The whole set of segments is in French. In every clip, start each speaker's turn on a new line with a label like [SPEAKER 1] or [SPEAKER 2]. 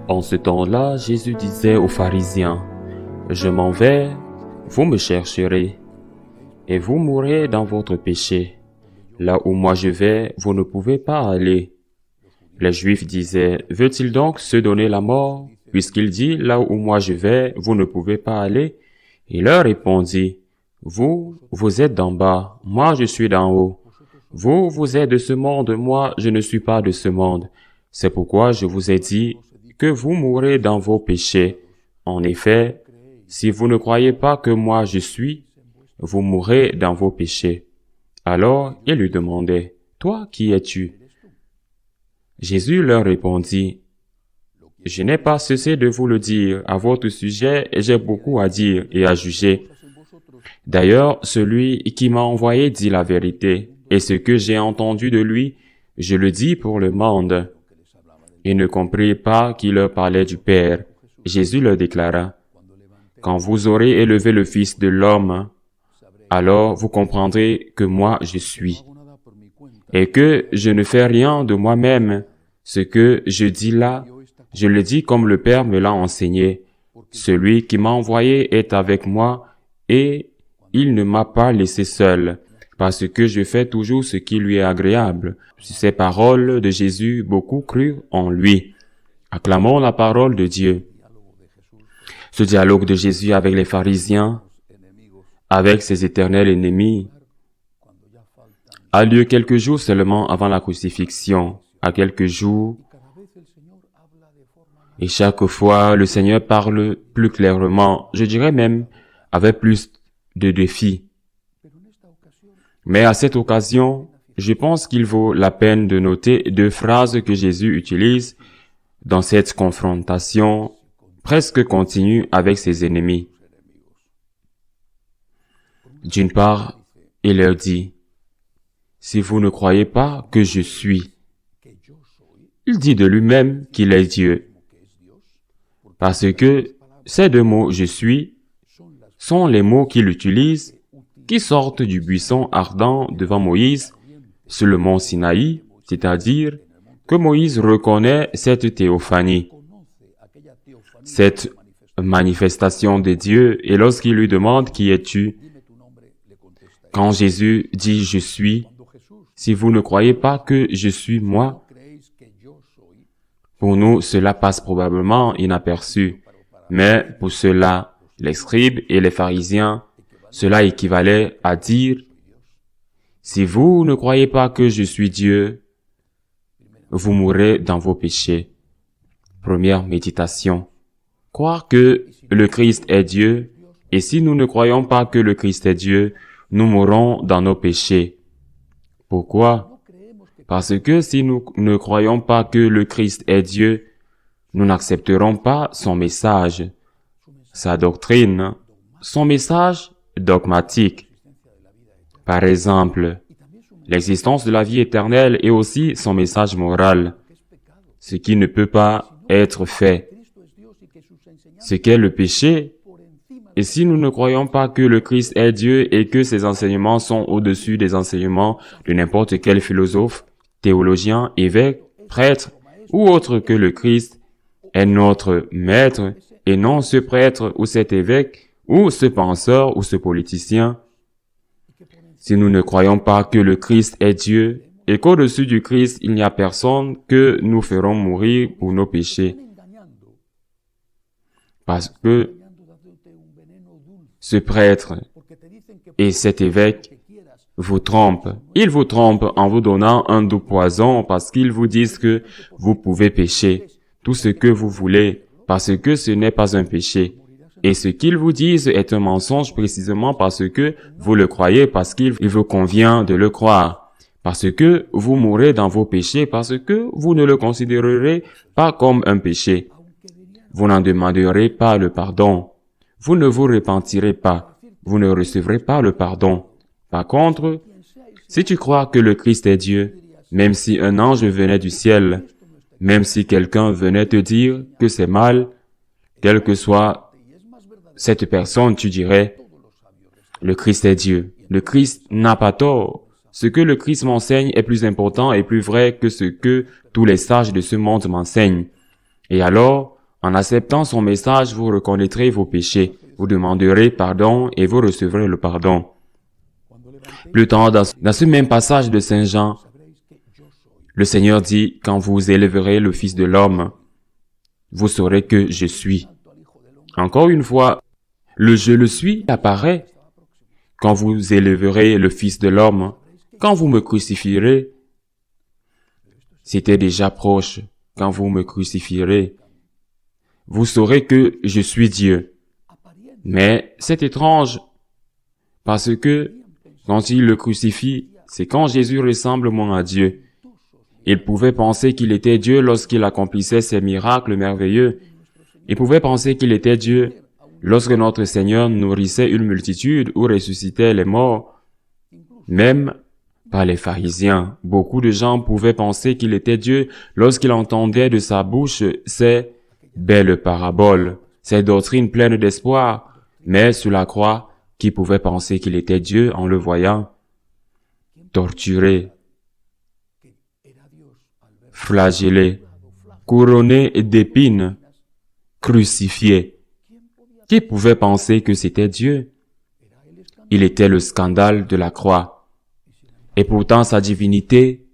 [SPEAKER 1] En ce temps-là, Jésus disait aux pharisiens, « Je m'en vais, vous me chercherez, et vous mourrez dans votre péché. Là où moi je vais, vous ne pouvez pas aller. » Les Juifs disaient, « Veut-il donc se donner la mort, puisqu'il dit, là où moi je vais, vous ne pouvez pas aller? » Il leur répondit, « Vous êtes d'en bas, moi je suis d'en haut. Vous êtes de ce monde, moi je ne suis pas de ce monde. C'est pourquoi je vous ai dit que vous mourrez dans vos péchés. En effet, si vous ne croyez pas que moi je suis, vous mourrez dans vos péchés. » Alors ils lui demandaient, « Toi, qui es-tu? » Jésus leur répondit, « Je n'ai pas cessé de vous le dire, à votre sujet, j'ai beaucoup à dire et à juger. D'ailleurs, celui qui m'a envoyé dit la vérité, et ce que j'ai entendu de lui, je le dis pour le monde. » Ils ne comprirent pas qu'il leur parlait du Père. Jésus leur déclara, « Quand vous aurez élevé le Fils de l'homme, alors vous comprendrez que moi je suis, et que je ne fais rien de moi-même. Ce que je dis là, je le dis comme le Père me l'a enseigné. Celui qui m'a envoyé est avec moi, et il ne m'a pas laissé seul, parce que je fais toujours ce qui lui est agréable. » Sur ces paroles de Jésus, beaucoup crurent en lui. Acclamons la parole de Dieu. Ce dialogue de Jésus avec les pharisiens, avec ses éternels ennemis, a lieu quelques jours seulement avant la crucifixion, à quelques jours, et chaque fois le Seigneur parle plus clairement, je dirais même avec plus de défis. Mais à cette occasion, je pense qu'il vaut la peine de noter deux phrases que Jésus utilise dans cette confrontation presque continue avec ses ennemis. D'une part, il leur dit, « Si vous ne croyez pas que je suis », il dit de lui-même qu'il est Dieu. Parce que ces deux mots « je suis » sont les mots qu'il utilise, qui sortent du buisson ardent devant Moïse sur le mont Sinaï, c'est-à-dire que Moïse reconnaît cette théophanie, cette manifestation de Dieu, et lorsqu'il lui demande « Qui es-tu ?» Quand Jésus dit « Je suis », si vous ne croyez pas que je suis moi, pour nous, cela passe probablement inaperçu. Mais pour ceux-là, les scribes et les pharisiens, cela équivalait à dire, « Si vous ne croyez pas que je suis Dieu, vous mourrez dans vos péchés. » Première méditation. Croire que le Christ est Dieu, et si nous ne croyons pas que le Christ est Dieu, nous mourrons dans nos péchés. Pourquoi? Parce que si nous ne croyons pas que le Christ est Dieu, nous n'accepterons pas son message, sa doctrine, son message dogmatique. Par exemple, l'existence de la vie éternelle et aussi son message moral, ce qui ne peut pas être fait. Ce qu'est le péché. Et si nous ne croyons pas que le Christ est Dieu et que ses enseignements sont au-dessus des enseignements de n'importe quel philosophe, théologien, évêque, prêtre ou autre que le Christ est notre maître et non ce prêtre ou cet évêque ou ce penseur ou ce politicien, si nous ne croyons pas que le Christ est Dieu et qu'au-dessus du Christ il n'y a personne que nous ferons mourir pour nos péchés, parce que ce prêtre et cet évêque vous trompent. Ils vous trompent en vous donnant un doux poison parce qu'ils vous disent que vous pouvez pécher tout ce que vous voulez parce que ce n'est pas un péché. Et ce qu'ils vous disent est un mensonge précisément parce que vous le croyez, parce qu'il vous convient de le croire. Parce que vous mourrez dans vos péchés, parce que vous ne le considérerez pas comme un péché. Vous n'en demanderez pas le pardon. Vous ne vous repentirez pas. Vous ne recevrez pas le pardon. Par contre, si tu crois que le Christ est Dieu, même si un ange venait du ciel, même si quelqu'un venait te dire que c'est mal, quelle que soit cette personne, tu dirais, le Christ est Dieu. Le Christ n'a pas tort. Ce que le Christ m'enseigne est plus important et plus vrai que ce que tous les sages de ce monde m'enseignent. Et alors, En acceptant son message, vous reconnaîtrez vos péchés, vous demanderez pardon et vous recevrez le pardon. Plus tard, dans ce même passage de Saint Jean, le Seigneur dit, quand vous élèverez le Fils de l'homme, vous saurez que je suis. Encore une fois, le je le suis apparaît. Quand vous élèverez le Fils de l'homme, quand vous me crucifierez, c'était déjà proche. Quand vous me crucifierez, vous saurez que je suis Dieu. Mais c'est étrange, parce que quand il le crucifie, c'est quand Jésus ressemble moins à Dieu. Il pouvait penser qu'il était Dieu lorsqu'il accomplissait ses miracles merveilleux. Il pouvait penser qu'il était Dieu lorsque notre Seigneur nourrissait une multitude ou ressuscitait les morts. Même par les pharisiens, beaucoup de gens pouvaient penser qu'il était Dieu lorsqu'ils entendaient de sa bouche ces belles paraboles, ces doctrines pleines d'espoir. Mais sur la croix, qui pouvait penser qu'il était Dieu en le voyant torturé, flagellé, couronné d'épines, crucifié? Qui pouvait penser que c'était Dieu? Il était le scandale de la croix. Et pourtant sa divinité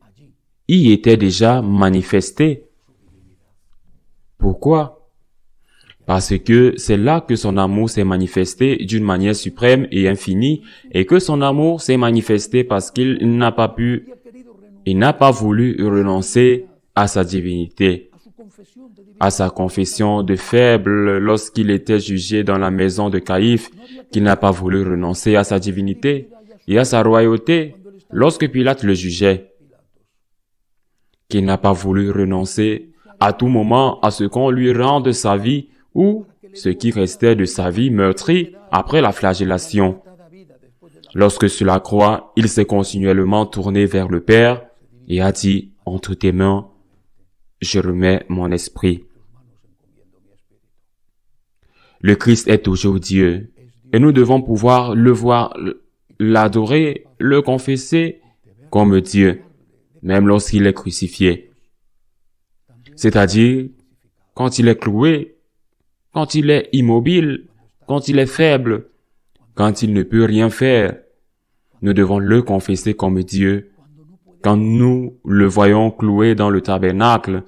[SPEAKER 1] y était déjà manifestée. Pourquoi? Parce que c'est là que son amour s'est manifesté d'une manière suprême et infinie, et que son amour s'est manifesté parce qu'il n'a pas voulu renoncer à sa divinité, à sa confession de faible lorsqu'il était jugé dans la maison de Caïphe, qu'il n'a pas voulu renoncer à sa divinité et à sa royauté lorsque Pilate le jugeait, qu'il n'a pas voulu renoncer à tout moment à ce qu'on lui rende sa vie ou ce qui restait de sa vie meurtrie après la flagellation. Lorsque sur la croix, il s'est continuellement tourné vers le Père et a dit, « Entre tes mains, je remets mon esprit. » Le Christ est toujours Dieu et nous devons pouvoir le voir, l'adorer, le confesser comme Dieu, même lorsqu'il est crucifié. C'est-à-dire, quand il est cloué, quand il est immobile, quand il est faible, quand il ne peut rien faire, nous devons le confesser comme Dieu. Quand nous le voyons cloué dans le tabernacle,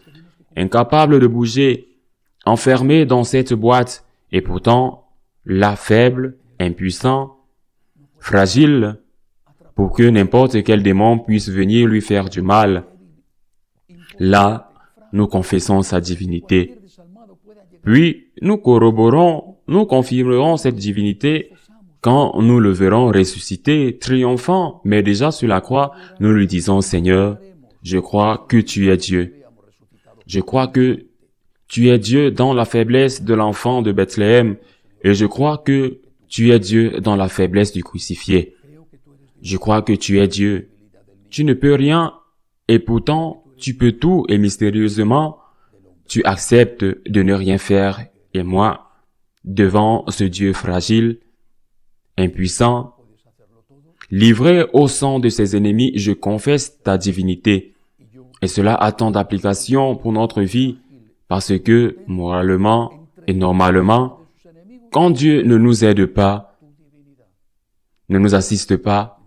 [SPEAKER 1] incapable de bouger, enfermé dans cette boîte, et pourtant, là faible, impuissant, fragile, pour que n'importe quel démon puisse venir lui faire du mal. Là, nous confessons sa divinité. Puis, nous corroborons, nous confirmerons cette divinité quand nous le verrons ressusciter, triomphant, mais déjà sur la croix, nous lui disons, « Seigneur, je crois que tu es Dieu. Je crois que tu es Dieu dans la faiblesse de l'enfant de Bethléem, et je crois que tu es Dieu dans la faiblesse du crucifié. Je crois que tu es Dieu. Tu ne peux rien, et pourtant, tu peux tout, et mystérieusement, tu acceptes de ne rien faire, et moi, devant ce Dieu fragile, impuissant, livré au sang de ses ennemis, je confesse ta divinité. Et cela a tant d'applications pour notre vie, parce que, moralement et normalement, quand Dieu ne nous aide pas, ne nous assiste pas,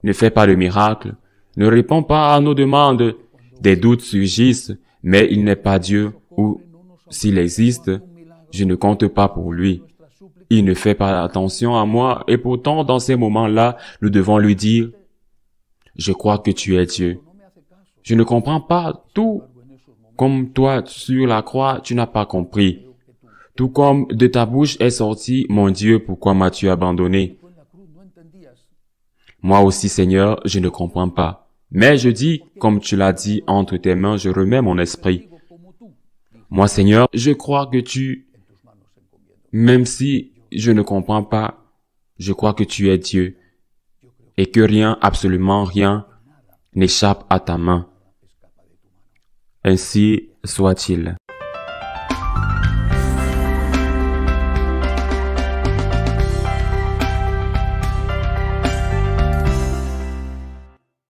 [SPEAKER 1] ne fait pas de miracles, ne répond pas à nos demandes, des doutes surgissent, mais il n'est pas Dieu, ou, s'il existe, je ne compte pas pour lui. Il ne fait pas attention à moi, et pourtant, dans ces moments-là, nous devons lui dire, « Je crois que tu es Dieu. Je ne comprends pas tout. Comme toi, sur la croix, tu n'as pas compris. Tout comme de ta bouche est sorti, mon Dieu, pourquoi m'as-tu abandonné? Moi aussi, Seigneur, je ne comprends pas. Mais je dis, comme tu l'as dit, entre tes mains, je remets mon esprit. Moi, Seigneur, je crois que même si je ne comprends pas, je crois que tu es Dieu et que rien, absolument rien, n'échappe à ta main. Ainsi soit-il.